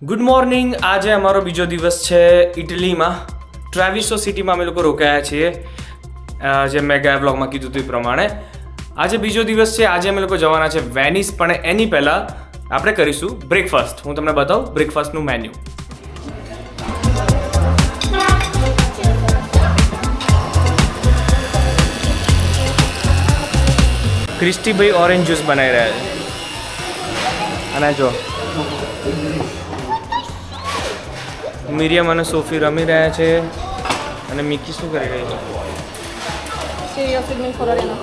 Good morning. આજે અમારો બીજો દિવસ છે ઇટલીમાં. ટ્રાવિસો સિટીમાં અમે લોકો રોકાયા છીએ. જેમ મેં ગયા બ્લોગમાં કીધું હતું એ પ્રમાણે આજે બીજો દિવસ છે. આજે અમે લોકો જવાના છે વેનિસ, પણ એની પહેલાં આપણે કરીશું બ્રેકફાસ્ટ. હું તમને બતાવું બ્રેકફાસ્ટનું મેન્યુ. ક્રિસ્ટીભાઈ ઓરેન્જ જ્યુસ બનાવી રહ્યા છે અને જો મિરિયમ અને સોફી રમી રહ્યા છે અને મિકી શું કરી રહી છે? Serios for Ariana.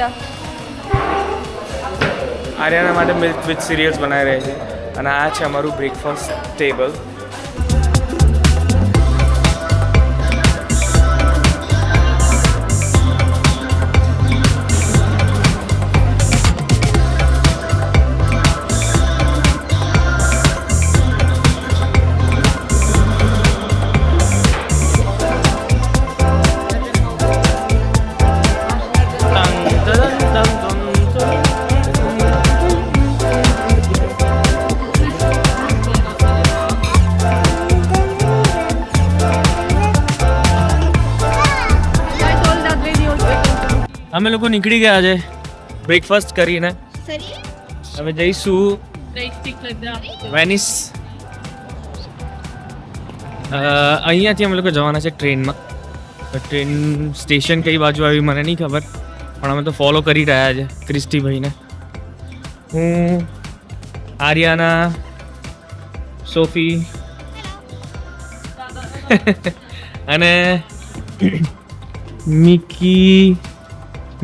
Da. આર્યાના માટે મિલ્ક વિથ સિરિયલ્સ બનાવી રહી છે અને આ છે અમારું બ્રેકફાસ્ટ ટેબલ. અમે લોકો નીકળી ગયા છે બ્રેકફાસ્ટ કરીને. હવે જઈશું વેનિસ. અહીંયાથી અમે લોકો જવાના છે ટ્રેનમાં. ટ્રેન સ્ટેશન કઈ બાજુ આવી મને નહીં ખબર, પણ અમે તો ફોલો કરી રહ્યા છે ક્રિસ્ટીભાઈને. હું, આર્યાના, સોફી અને મિકી,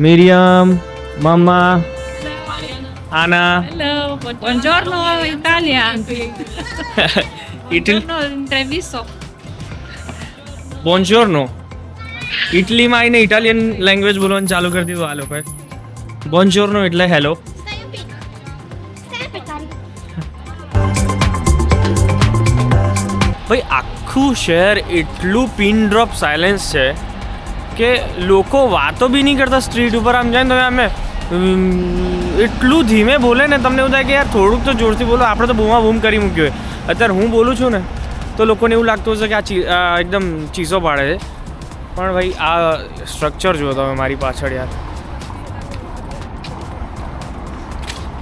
મિરિયમ, મમ્મા, આના. Hello, buongiorno Italia. Buongiorno Treviso. બોન્જોર્નો. ઇટલીમાં આવીને ઇટાલિયન લેંગ્વેજ બોલવાનું ચાલુ કરી દીધું આ લોકોએ. બોન્જોર્નો એટલે હેલો. ભાઈ આખું શહેર એટલું પિન ડ્રોપ સાયલેન્સ છે કે લોકો વાતો બી નહીં કરતા. સ્ટ્રીટ ઉપર આમ જાય ને તમે અમે એટલું ધીમે બોલે ને તમને એવું થાય કે યાર થોડુંક તો જોરથી બોલો. આપણે તો બૂમા બૂમ કરી મૂક્યું હોય. અત્યારે હું બોલું છું ને તો લોકોને એવું લાગતું હશે કે આ એકદમ ચીસો પાડે છે, પણ ભાઈ આ સ્ટ્રક્ચર જુઓ તમે મારી પાછળ યાર,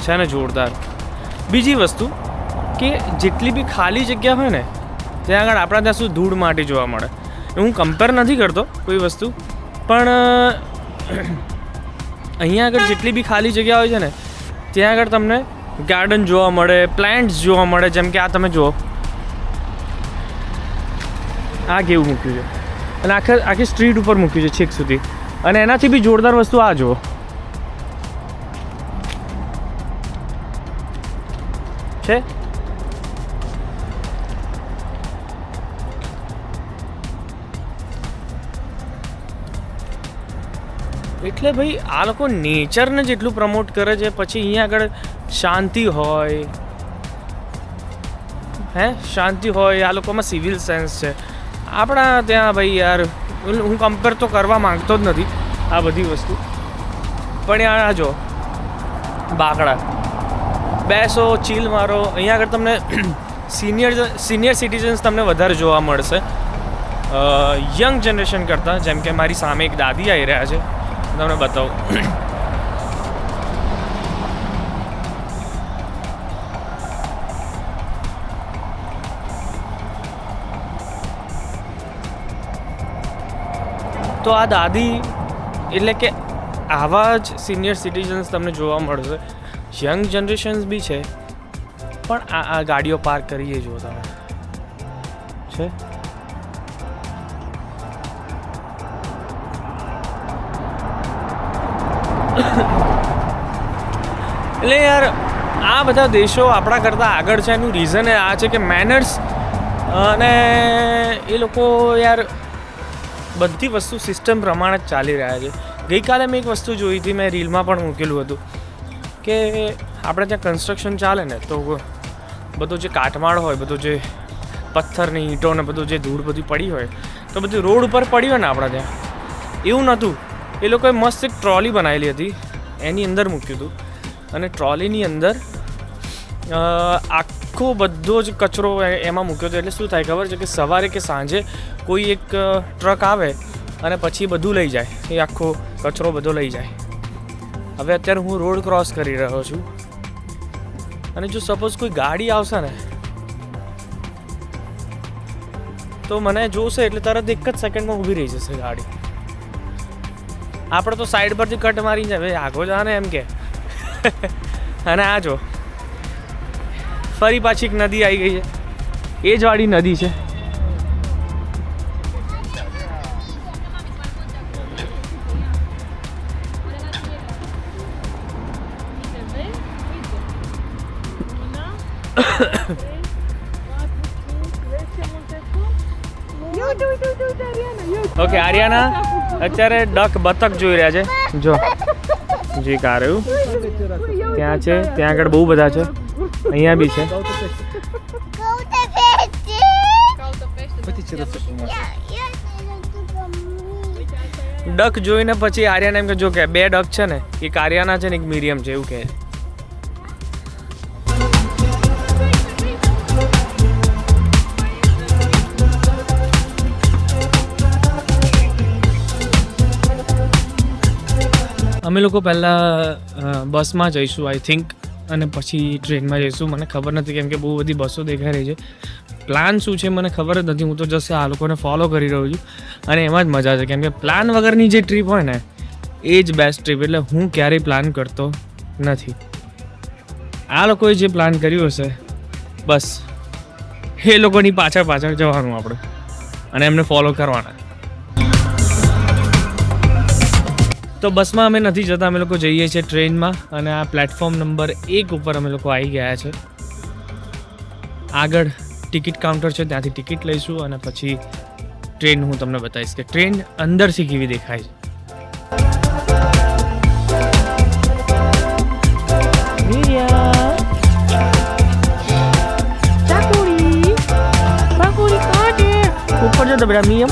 છે ને જોરદાર. બીજી વસ્તુ કે જેટલી બી ખાલી જગ્યા હોય ને ત્યાં આગળ આપણા ત્યાં શું ધૂળ માટી જોવા મળે. હું કમ્પેર નથી કરતો કોઈ વસ્તુ, પણ અહીંયા આગળ જેટલી બી ખાલી જગ્યા હોય છે ને ત્યાં આગળ તમને ગાર્ડન જોવા મળે, પ્લાન્ટ્સ જોવા મળે. જેમ કે આ તમે જુઓ, આ કેવું મૂક્યું છે અને આખી સ્ટ્રીટ ઉપર મૂક્યું છે છેક સુધી. અને એનાથી બી જોરદાર વસ્તુ આ જુઓ છે. એટલે ભાઈ આ લોકો નેચરને જેટલું પ્રમોટ કરે છે, પછી અહીંયા આગળ શાંતિ હોય, શાંતિ હોય. આ લોકોમાં સિવિલ સેન્સ છે. આપણા ત્યાં ભાઈ યાર હું કમ્પેર તો કરવા માંગતો જ નથી આ બધી વસ્તુ, પણ યાર આ જો બાકડા બેસો, ચીલ મારો. અહીંયા આગળ તમને સિનિયર સિટીઝન્સ તમને વધારે જોવા મળશે યંગ જનરેશન કરતાં. જેમ કે મારી સામે એક દાદી આવી રહ્યા છે, તમને બતાવું. તો આ દાદી એટલે કે આવા જ સિનિયર સિટીઝન્સ તમને જોવા મળશે. યંગ જનરેશન્સ બી છે, પણ આ ગાડીઓ પાર્ક કરીએ જુઓ તમે છે. એટલે યાર આ બધા દેશો આપણા કરતાં આગળ છે. એનું રીઝન આ છે કે મેનર્સ, અને એ લોકો યાર બધી વસ્તુ સિસ્ટમ પ્રમાણે જ ચાલી રહ્યા છે. ગઈકાલે મેં એક વસ્તુ જોઈ હતી, મેં રીલમાં પણ મૂકેલું હતું કે આપણે ત્યાં કન્સ્ટ્રક્શન ચાલે ને તો બધો જે કાટમાળ હોય, બધો જે પથ્થરની ઈંટો ને બધું જે ધૂળ બધી પડી હોય તો બધું રોડ ઉપર પડી હોય ને આપણા ત્યાં, એવું નહોતું. એ લોકોએ મસ્ત એક ટ્રોલી બનાવેલી હતી, એની અંદર મૂક્યું હતું અને ટ્રોલીની અંદર આખો બધો જ કચરો એમાં મૂક્યો હતો. એટલે શું થાય ખબર છે કે સવારે કે સાંજે કોઈ એક ટ્રક આવે અને પછી બધું લઈ જાય, એ આખો કચરો બધો લઈ જાય. હવે અત્યારે હું રોડ ક્રોસ કરી રહ્યો છું અને જો સપોઝ કોઈ ગાડી આવશે ને તો મને જોશે એટલે તરત એક જ સેકન્ડમાં ઊભી રહી જશે ગાડી. આપણે તો સાઈડ પરથી કટ મારી જાય, ભાઈ આગો જા ને એમ કે. અને આ જો ફરી પાછી એક નદી આવી ગઈ છે, એ જ વાળી નદી છે. ઓકે આર્યાના અત્યારે બતક જોઈ રહ્યા છે. જો જે કાર રહ્યું ત્યાં છે, ત્યાં આગળ બહુ બધા છે, અહીંયા બી છે. ડક જોઈને પછી આર્યાને એમ કે જો કે 2 ડક છે ને, એક આર્યાના છે ને એક મિરિયમ છે, એવું કહે. અમે લોકો પહેલાં બસમાં જઈશું આઈ થિંક, અને પછી ટ્રેનમાં જઈશું. મને ખબર નથી કેમ કે બહુ બધી બસો દેખાઈ રહી છે. પ્લાન શું છે મને ખબર જ નથી. હું તો જસ્ટ આ લોકોને ફોલો કરી રહ્યો છું અને એમાં જ મજા છે, કેમ કે પ્લાન વગરની જે ટ્રીપ હોય ને એ જ બેસ્ટ ટ્રીપ. એટલે હું ક્યારેય પ્લાન કરતો નથી. આ લોકોએ જે પ્લાન કર્યું હશે બસ એ લોકોની પાછળ જવાનું આપણે અને એમને ફોલો કરવાના. તો બસમાં અમે નથી જતા, અમે લોકો જઈએ છીએ ટ્રેનમાં. અને આ પ્લેટફોર્મ નંબર 1 ઉપર અમે લોકો આવી ગયા છે. આગળ ટિકિટ કાઉન્ટર છે, ત્યાંથી ટિકિટ લઈશું અને પછી ટ્રેન હું તમને બતાવીશ કે ટ્રેન અંદરથી કેવી દેખાય છે. ઉપર જતો બેટા મિયમ.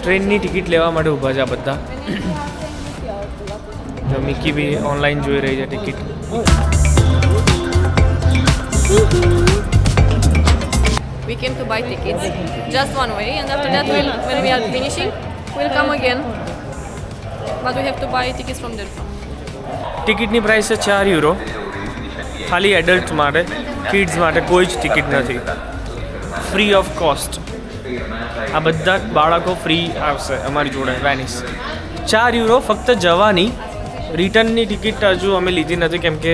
ટ્રેનની ટિકિટ લેવા માટે ઊભા છે આ બધા. જો મિકી બી ઓનલાઈન જોઈ રહી છે ticket. We came to buy tickets, just one way, and after that, when we are finishing, we'll come again. But we have to buy tickets from there. ટિકિટની પ્રાઇસ છે €4. ખાલી એડલ્ટ માટે, kids માટે કોઈ જ ટિકિટ નથી. Free of cost. આ બધા બાળકો ફ્રી આવશે અમારી જોડે વેનિસ. €4 ફક્ત જવાની. રિટર્નની ટિકિટ હજુ અમે લીધી નથી કેમ કે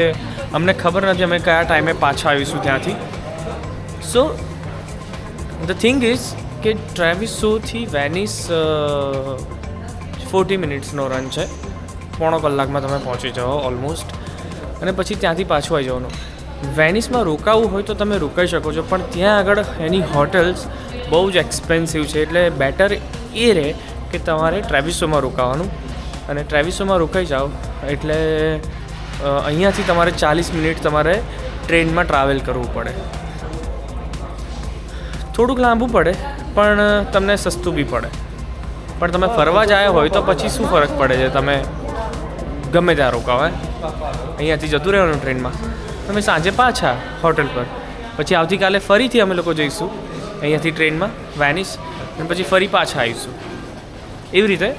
અમને ખબર નથી અમે કયા ટાઈમે પાછા આવીશું ત્યાંથી. સો ધ થિંગ ઇઝ કે ટ્રેવિસોથી વેનિસ 40 મિનિટ્સનો રન છે. પોણો કલાકમાં તમે પહોંચી જાઓ ઓલમોસ્ટ. અને પછી ત્યાંથી પાછું આવી જવાનું. વેનિસમાં રોકાવું હોય તો તમે રોકાઈ શકો છો, પણ ત્યાં આગળ એની હોટલ્સ બહુ જ એક્સપેન્સિવ છે. એટલે બેટર એ રહે કે તમારે ટ્રેવિસોમાં રોકાવાનું. અને ટ્રેવિસોમાં રોકાઈ જાઓ એટલે અહીંયાથી તમારે 40 મિનિટ તમારે ટ્રેનમાં ટ્રાવેલ કરવું પડે. થોડુંક લાંબુ પડે પણ તમને સસ્તું બી પડે. પણ તમે ફરવા જાય હોય તો પછી શું ફરક પડે છે, તમે ગમે ત્યાં રોકાવ. અહીંયાથી જતું રહેવાનું ટ્રેનમાં, તમે સાંજે પાછા હોટલ પર. પછી આવતીકાલે ફરીથી અમે લોકો જઈશું અહીંયાથી ટ્રેનમાં વેનિસ, અને પછી ફરી પાછા આવીશું. એવી રીતે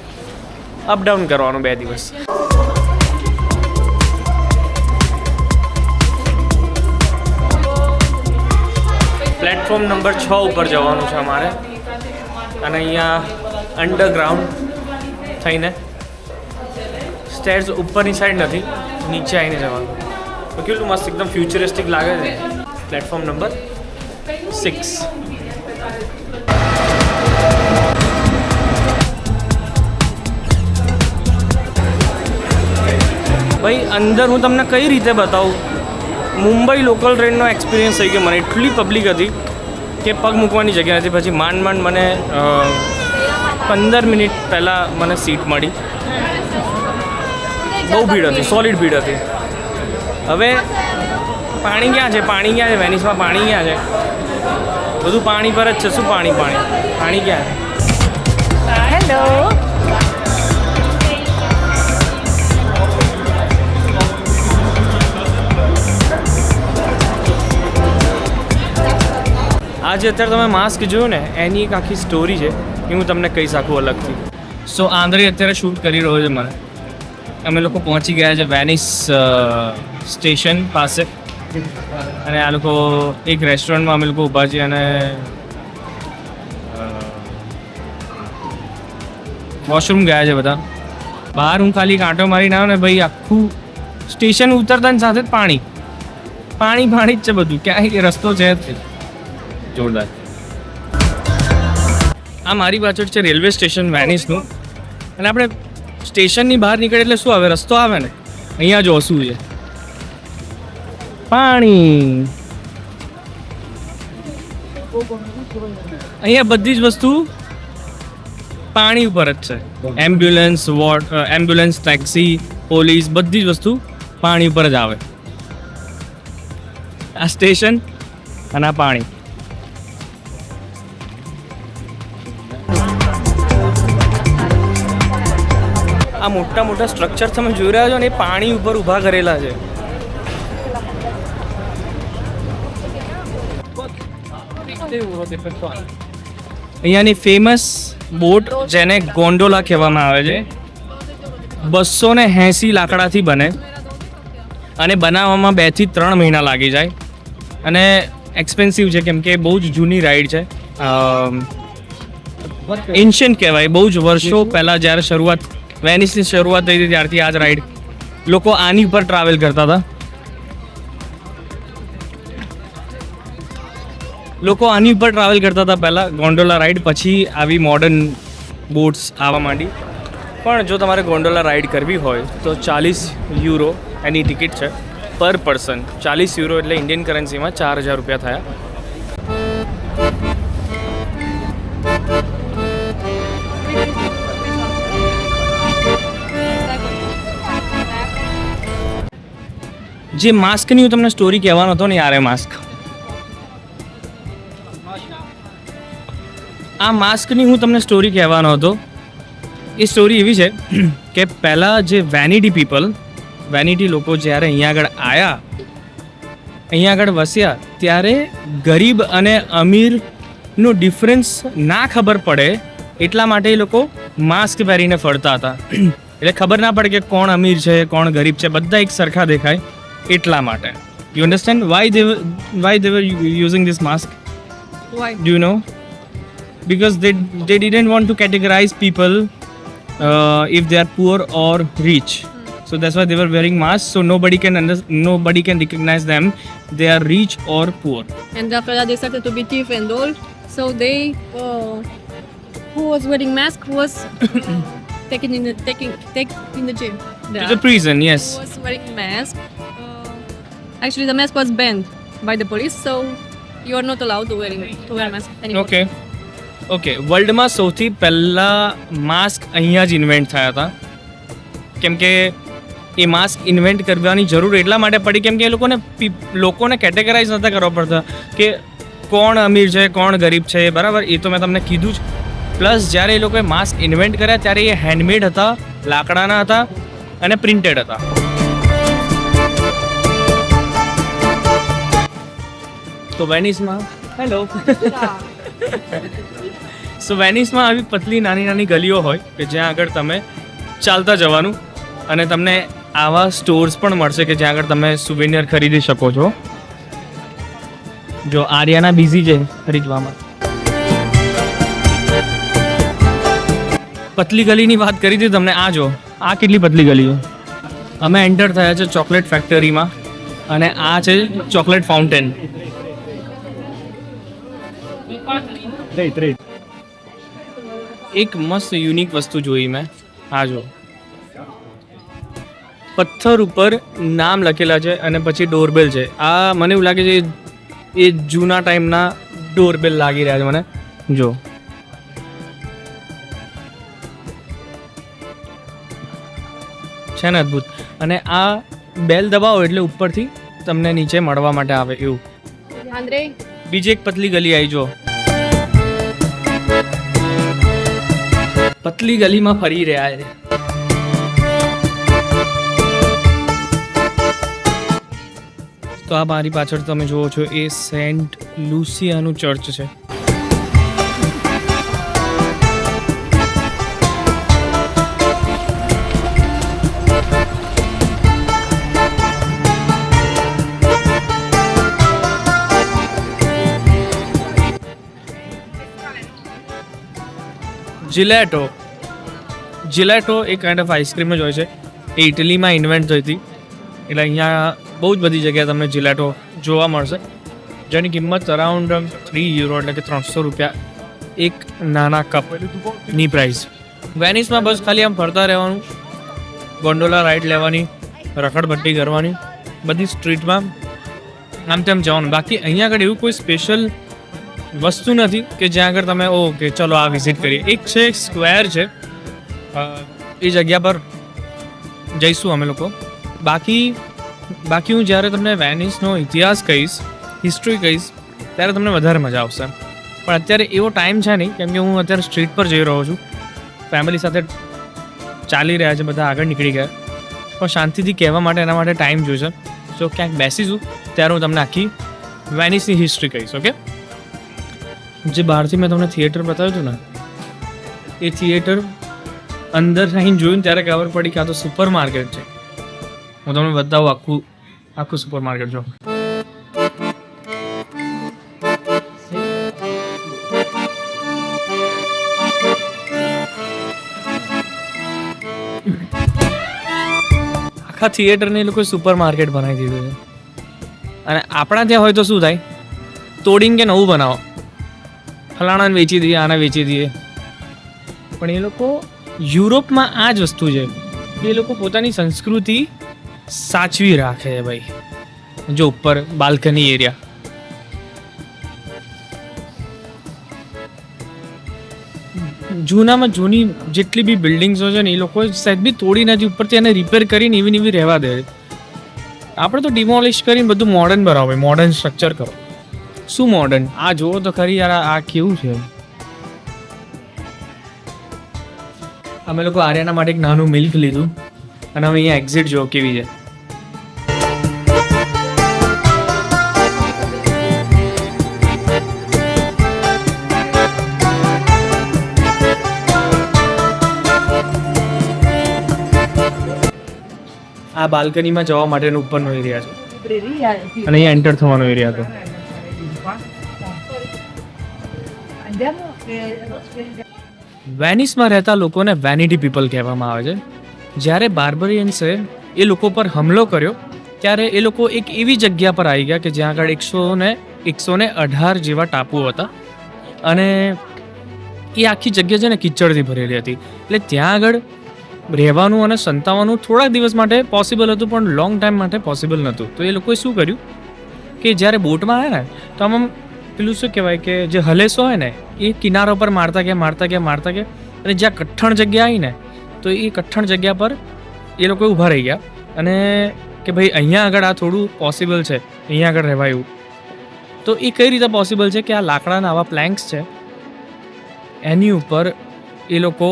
અપડાઉન કરવાનું 2 દિવસ. પ્લેટફોર્મ નંબર 6 ઉપર જવાનું છે અમારે. અને અહીંયા અંડરગ્રાઉન્ડ થઈને સ્ટેર્સ ઉપરની સાઈડ નથી, નીચે આવીને જવાનું. તો કેટલું મસ્ત એકદમ ફ્યુચરિસ્ટિક લાગે છે. Platform number 6. ભાઈ અંદર હું તમને કઈ રીતે બતાવું. મુંબઈ લોકલ ટ્રેનનો એક્સપિરિયન્સ થઈ ગયો મને. એટલી પબ્લિક હતી કે પગ મૂકવાની જગ્યા નથી. પછી માંડ મને 15 મિનિટ પહેલાં મને સીટ મળી. બહુ ભીડ હતી, સોલિડ ભીડ હતી. હવે પાણી ક્યાં છે? વેનિસમાં પાણી ક્યાં છે? બધું પાણી પર જ છે. શું પાણી ક્યાં છે? આ જે અત્યારે તમે માસ્ક જોયું ને એની એક આખી સ્ટોરી છે એ હું તમને કહીશ આખું અલગથી. સો આંદ્રે અત્યારે શૂટ કરી રહ્યો છે મને. અમે લોકો પહોંચી ગયા છે વેનિસ સ્ટેશન પાસે અને આ લોકો એક રેસ્ટોરન્ટમાં અમે લોકો ઊભા છીએ અને વોશરૂમ ગયા છે બધા. બહાર હું ખાલી કાંટો મારીને આવ્યો ને ભાઈ આખું સ્ટેશન ઉતરતા ને સાથે જ પાણી પાણી જ છે બધું, ક્યાંય રસ્તો છે જ નહીં. જોરદાર. આ મારી પાછળ છે રેલવે સ્ટેશન વેનિસનું અને આપણે સ્ટેશનની બહાર નીકળે એટલે શું આવે, રસ્તો આવે ને. અહીંયા જો શું છે, પાણી. અહીંયા બધી જ વસ્તુ પાણી ઉપર જ છે. એમ્બ્યુલન્સ, ટેક્સી, પોલીસ, બધી જ વસ્તુ પાણી ઉપર જ આવે. આ સ્ટેશન અને આ પાણી. આ મોટા મોટા સ્ટ્રક્ચર તમે જોઈ રહ્યા છો ને એ પાણી ઉપર ઊભા કરેલા છે. અહીંયાની ફેમસ બોટ જેને ગોન્ડોલા કહેવામાં આવે છે 280 લાકડાથી બને અને બનાવવામાં 2 થી 3 મહિના લાગી જાય અને એક્સપેન્સિવ છે કેમ કે બહુ જ જૂની રાઈડ છે. એન્શિયન્ટ કહેવાય. બહુ જ વર્ષો પહેલાં જ્યારે વેનિસની શરૂઆત થઈ હતી ત્યારથી આ જ રાઈડ લોકો આની ઉપર ટ્રાવેલ કરતા હતા. પહેલાં ગોન્ડોલા રાઈડ, પછી આવી મોડર્ન બોટ્સ આવવા માંડી. પણ જો તમારે ગોન્ડોલા રાઈડ કરવી હોય તો 40 યુરો એની ટિકિટ છે પર પર્સન. 40 યુરો એટલે ઇન્ડિયન કરન્સીમાં 4000 રૂપિયા થયા. જે માસ્કની હું તમને સ્ટોરી કહેવાનો હતો ને યાર, એ માસ્કની હું તમને સ્ટોરી કહેવાનો હતો. એ સ્ટોરી એવી છે કે પહેલાં જે વેનિટી લોકો જ્યારે અહીંયા આગળ વસ્યા ત્યારે ગરીબ અને અમીરનો ડિફરન્સ ના ખબર પડે એટલા માટે એ લોકો માસ્ક પહેરીને ફરતા હતા. એટલે ખબર ના પડે કે કોણ અમીર છે કોણ ગરીબ છે, બધા એક સરખા દેખાય એટલા માટે. You understand why they were using this mask? Why? Do you know? Because they didn't want to categorize people if they are poor or rich. So that's why they were wearing masks, so nobody can recognize them they are rich or poor. And after that they started to be thief and all. So they who was wearing mask was taken in the jail. To the prison, yes. Who was wearing mask. Actually the mask was banned by the police, so you are not allowed to wear mask anymore. Okay વર્લ્ડમાં સૌથી પહેલાં mask અહીંયા જ invent થયા હતા. કેમ કે એ mask invent કરવાની જરૂર એટલા માટે પડી કેમ કે એ લોકોને કેટેગરાઇઝ નહોતા કરવા પડતા કે કોણ અમીર છે કોણ ગરીબ છે. બરાબર, એ તો મેં તમને કીધું જ. પ્લસ જ્યારે એ લોકોએ માસ્ક ઇન્વેન્ટ કર્યા ત્યારે એ હેન્ડમેડ હતા, લાકડાના હતા અને પ્રિન્ટેડ હતા. તો વેનિસમાં વેનિસમાં આવી પતલી નાની ગલીઓ હોય કે જ્યાં આગળ તમે ચાલતા જવાનું અને તમને આવા સ્ટોર્સ પણ મળશે કે જ્યાં આગળ તમે સુવેનિયર ખરીદી શકો છો. જો આર્યાના બિઝી છે ખરીદવામાં. પતલી ગલીની વાત કરી હતી તમને. આ જો આ કેટલી પતલી ગલી છે. અમે એન્ટર થયા છે ચોકલેટ ફેક્ટરીમાં અને આ છે ચોકલેટ ફાઉન્ટેન. એક મસ્ત યુનિક વસ્તુ જોઈ મેં. આ જો પથ્થર ઉપર નામ લખેલા છે અને પછી ડોરબેલ છે. આ મને એવું લાગે છે એ જૂના ટાઈમના ડોરબેલ લાગી રહ્યા છે મને. જો છે ને અદ્ભુત. અને આ બેલ દબાવો એટલે ઉપરથી તમને નીચે મળવા માટે આવે એવું. બીજી એક પતલી ગલી આવી. જો પતલી ગલીમાં ફરી રહ્યા છે. તો આ મારી પાછળ તમે જુઓ છો એ સેન્ટ લુસિયાનું ચર્ચ છે. જિલેટો એ કાઇન્ડ ઓફ આઈસ્ક્રીમ જ હોય છે. એ ઇટલીમાં ઇન્વેન્ટ થઈ હતી, એટલે અહીંયા બહુ જ બધી જગ્યાએ તમને જિલેટો જોવા મળશે, જેની કિંમત અરાઉન્ડ €3 એટલે કે 300 રૂપિયા એક નાના કપની પ્રાઇસ. વેનિસમાં બસ ખાલી આમ ફરતા રહેવાનું, ગોન્ડોલા રાઇડ લેવાની, રખડપટ્ટી કરવાની, બધી સ્ટ્રીટમાં આમ તેમ જવાનું. બાકી અહીંયા આગળ એવું કોઈ સ્પેશિયલ વસ્તુ નથી કે જ્યાં આગળ તમે ઓકે ચલો આ વિઝિટ કરીએ. એક છે સ્ક્વેર છે, એ જગ્યા પર જઈશું અમે લોકો. બાકી હું જ્યારે તમને વેનિસનો ઇતિહાસ કહીશ, હિસ્ટ્રી કહીશ, ત્યારે તમને વધારે મજા આવશે. પણ અત્યારે એવો ટાઈમ છે નહીં, કેમ કે હું અત્યારે સ્ટ્રીટ પર જઈ રહ્યો છું, ફેમિલી સાથે ચાલી રહ્યા છે, બધા આગળ નીકળી ગયા. પણ શાંતિથી કહેવા માટે એના માટે ટાઈમ જોઈશે. સો ક્યાંક બેસીશું ત્યારે હું તમને આખી વેનિસની હિસ્ટ્રી કહીશ. ઓકે, જે બહારથી મેં તમને થિયેટર બતાવ્યું હતું ને, એ થિયેટર અંદર આવીને જોયું ત્યારે ખબર પડી કે આ તો સુપર માર્કેટ છે. હું તમને બતાવું આખું સુપર માર્કેટ જો. આખા થિયેટરને એ લોકોએ સુપર માર્કેટ બનાવી દીધું છે. અને આપણા ત્યાં હોય તો શું થાય, તોડીને કે નવું બનાવો, ફલાણાને વેચી દઈએ, આને વેચી દઈએ. પણ એ લોકો યુરોપમાં આ જ વસ્તુ છે, એ લોકો પોતાની સંસ્કૃતિ સાચવી રાખે છે ભાઈ. જો ઉપર બાલ્કની એરિયા, જૂનામાં જૂની જેટલી બી બિલ્ડિંગ્સો છે ને, એ લોકો સહેજ બી તોડી નથી, ઉપરથી એને રિપેર કરીને એવી રહેવા દે. આપણે તો ડિમોલિશ કરીને બધું મોડર્ન બનાવો, મોડર્ન સ્ટ્રક્ચર કરો. શું મોડર્ન? આ જુઓ તો ખરી યાર, આ કેવું છે. અમે લોકો આર્યાના માટે એક નાનું મિલ્ક લીધું અને હવે અહીંયા એક્ઝિટ જો કેવી છે. આ બાલ્કનીમાં જવા માટેનો ઉપરનો એરિયા છે અને અહીંયા એન્ટર થવાનો એરિયા હતો. વેનિસમાં રહેતા લોકોને વેનિટી પીપલ કહેવામાં આવે છે. જ્યારે બાર્બરિયન્સે એ લોકો પર હુમલો કર્યો ત્યારે એ લોકો એક એવી જગ્યા પર આવી ગયા કે જ્યાં આગળ 118 જેવા ટાપુઓ હતા અને એ આખી જગ્યા છે ને કિચડથી ભરેલી હતી. એટલે ત્યાં આગળ રહેવાનું અને સંતાવાનું થોડાક દિવસ માટે પોસિબલ હતું, પણ લોંગ ટાઈમ માટે પોસિબલ નહોતું. તો એ લોકોએ શું કર્યું કે જ્યારે બોટમાં આવ્યા ને, તો આમ પેલું શું કહેવાય કે જે હલેસો હોય ને, એ કિનારો પર મારતા ગયા અને જ્યાં કઠણ જગ્યા આવી ને, તો એ કઠણ જગ્યા પર એ લોકો ઊભા રહી ગયા અને કે ભાઈ અહીંયા આગળ આ થોડું પોસિબલ છે, અહીંયા આગળ રહેવાય એવું. તો એ કઈ રીતે પોસિબલ છે કે આ લાકડાના આવા પ્લેન્ક્સ છે, એની ઉપર એ લોકો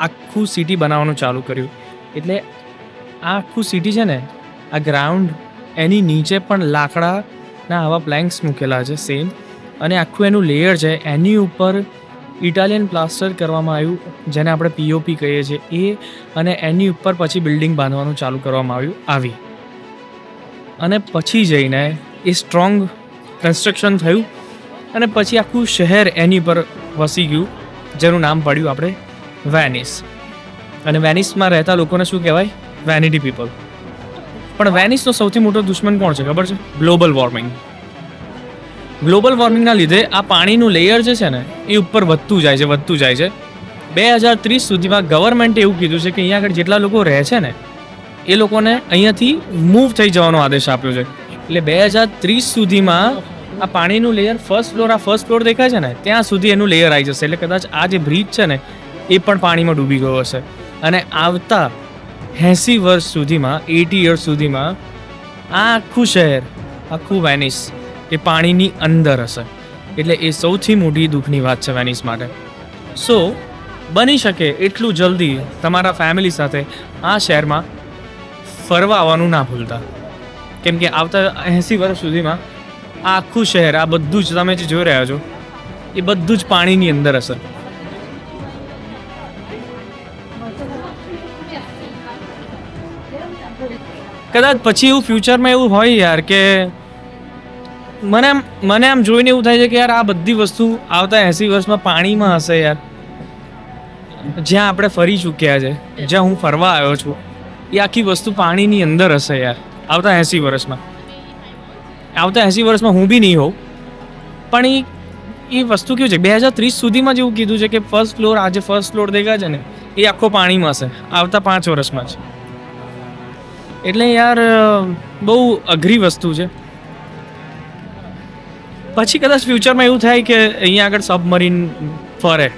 આખું સિટી બનાવવાનું ચાલુ કર્યું. એટલે આ આખું સિટી છે ને, આ ગ્રાઉન્ડ એની નીચે પણ લાકડાના આવા પ્લેન્ક્સ મૂકેલા છે સેમ, અને આખું એનું લેયર છે, એની ઉપર ઇટાલિયન પ્લાસ્ટર કરવામાં આવ્યું, જેને આપણે POP કહીએ છીએ એ, અને એની ઉપર પછી બિલ્ડિંગ બાંધવાનું ચાલુ કરવામાં આવ્યું અને પછી જઈને એ સ્ટ્રોંગ કન્સ્ટ્રક્શન થયું અને પછી આખું શહેર એની પર વસી ગયું, જેનું નામ પડ્યું આપણે વેનિસ. અને વેનિસમાં રહેતા લોકોને શું કહેવાય? Vanity people. પણ વેનિસનો સૌથી મોટો દુશ્મન કોણ છે ખબર છે? Global warming. ગ્લોબલ વોર્મિંગના લીધે આ પાણીનું લેયર જે છે ને, એ ઉપર વધતું જાય છે. 2030 સુધીમાં ગવર્મેન્ટે એવું કીધું છે કે અહીંયા આગળ જેટલા લોકો રહે છે ને, એ લોકોને અહીંયાથી મૂવ થઈ જવાનો આદેશ આપ્યો છે. એટલે 2030 સુધીમાં આ પાણીનું લેયર ફર્સ્ટ ફ્લોર દેખાય છે ને, ત્યાં સુધી એનું લેયર આવી જશે. એટલે કદાચ આ જે બ્રિજ છે ને, એ પણ પાણીમાં ડૂબી ગયો હશે. અને આવતા 80 વર્ષ સુધીમાં, 80 યર્સ સુધીમાં આ આખું શહેર, આખું વેનિસ એ પાણીની અંદર હશે. એટલે એ સૌથી મોટી દુઃખની વાત છે વેનિસ માટે. સો બની શકે એટલું જલ્દી તમારા ફેમિલી સાથે આ શહેરમાં ફરવા આવવાનું ના ભૂલતા, કેમ કે આવતા 80 વર્ષ સુધીમાં આ આખું શહેર, આ બધું જ તમે જે જોઈ રહ્યા છો એ બધું જ પાણીની અંદર હશે. કદાચ પછી એવું ફ્યુચરમાં એવું હોય યાર કે મને આમ જોઈને એવું થાય છે કે યાર આ બધી વસ્તુ આવતા 80 વર્ષમાં પાણીમાં હશે યાર. જ્યાં આપણે ફરી ચૂક્યા છે, જ્યાં હું ફરવા આવ્યો છું, એ આખી વસ્તુ પાણીની અંદર હશે યાર આવતા 80 વર્ષમાં. આવતા 80 વર્ષમાં હું બી નહીં હોઉં, પણ એ વસ્તુ કેવું છે 2030 સુધીમાં જેવું કીધું છે કે ફર્સ્ટ ફ્લોર, આજે ફર્સ્ટ ફ્લોર દેખાય છે ને એ આખો પાણીમાં હશે આવતા 5 વર્ષમાં જ. એટલે યાર બહુ અઘરી વસ્તુ છે. પછી કદાચ ફ્યુચરમાં એવું થાય કે અહીંયા આગળ સબમરીન ફરે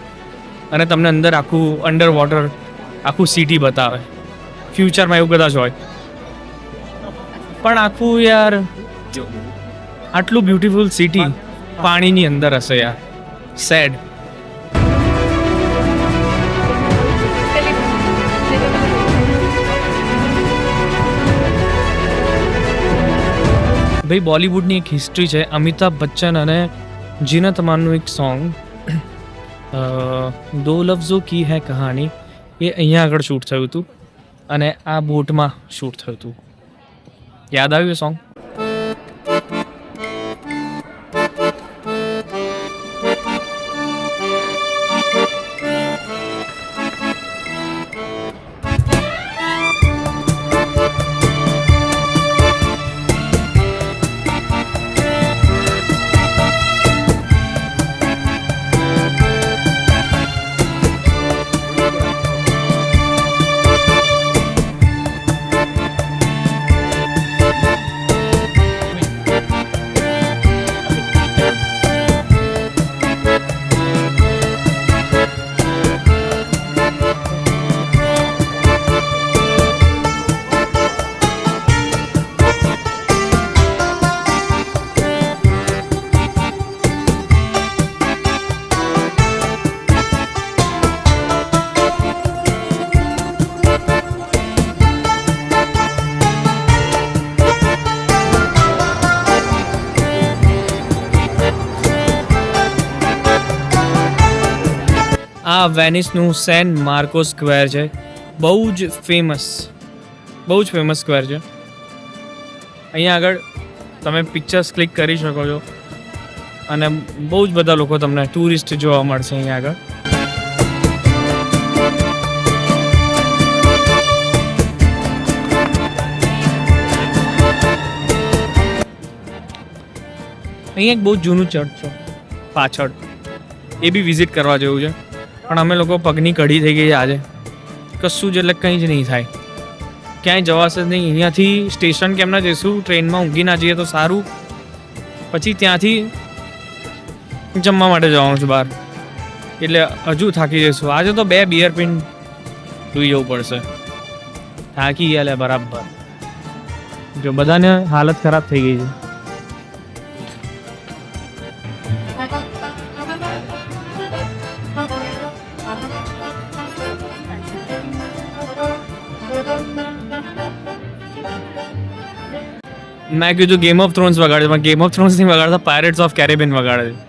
અને તમને અંદર આખું અંડર વોટર આખું સિટી બતાવે. ફ્યુચરમાં એવું કદાચ હોય, પણ આખું યાર આટલું બ્યુટીફુલ સિટી પાણીની અંદર હશે યાર. સેડ. ભાઈ બોલિવૂડની એક હિસ્ટ્રી છે. અમિતાભ બચ્ચન અને જીનત અમાનનું એક સોંગ દો લફ્ઝો કી હૈ કહાની, એ અહીંયા આગળ શૂટ થયું હતું અને આ બોટમાં શૂટ થયું હતું. યાદ આવ્યું એ સોંગ? આ વેનિસનું સેન્ટ માર્કો સ્ક્વેર છે. બહુ જ ફેમસ સ્ક્વેર છે. અહીંયા આગળ તમે પિક્ચર્સ ક્લિક કરી શકો છો અને બહુ જ બધા લોકો તમને ટુરિસ્ટ જોવા મળશે અહીંયા આગળ. અહીંયા એક બહુ જૂનું ચર્ચ છે પાછળ, એ બી વિઝિટ કરવા જેવું છે. પણ અમે લોકો પગની કઢી થઈ ગઈ આજે, કશું જ એટલે કંઈ જ નહીં થાય, ક્યાંય જવાશે જ નહીં. અહીંયાથી સ્ટેશન કેમ ના જઈશું, ટ્રેનમાં ઊંઘી ના જઈએ તો સારું. પછી ત્યાંથી જમવા માટે જવાનું છે બહાર, એટલે હજુ થાકી જઈશું. આજે તો 2 બિયર પીન પી જવું પડશે. થાકી ગયા લે બરાબર. જો બધાને હાલત ખરાબ થઈ ગઈ છે. મેં કીધું ગેમ ઓફ થ્રોન્સ વગાડે, પણ ગેમ ઓફ થ્રોન્સ નહીં વગાડતા, પાયરેટ્સ ઓફ કેરેબિયન વગાડે છે.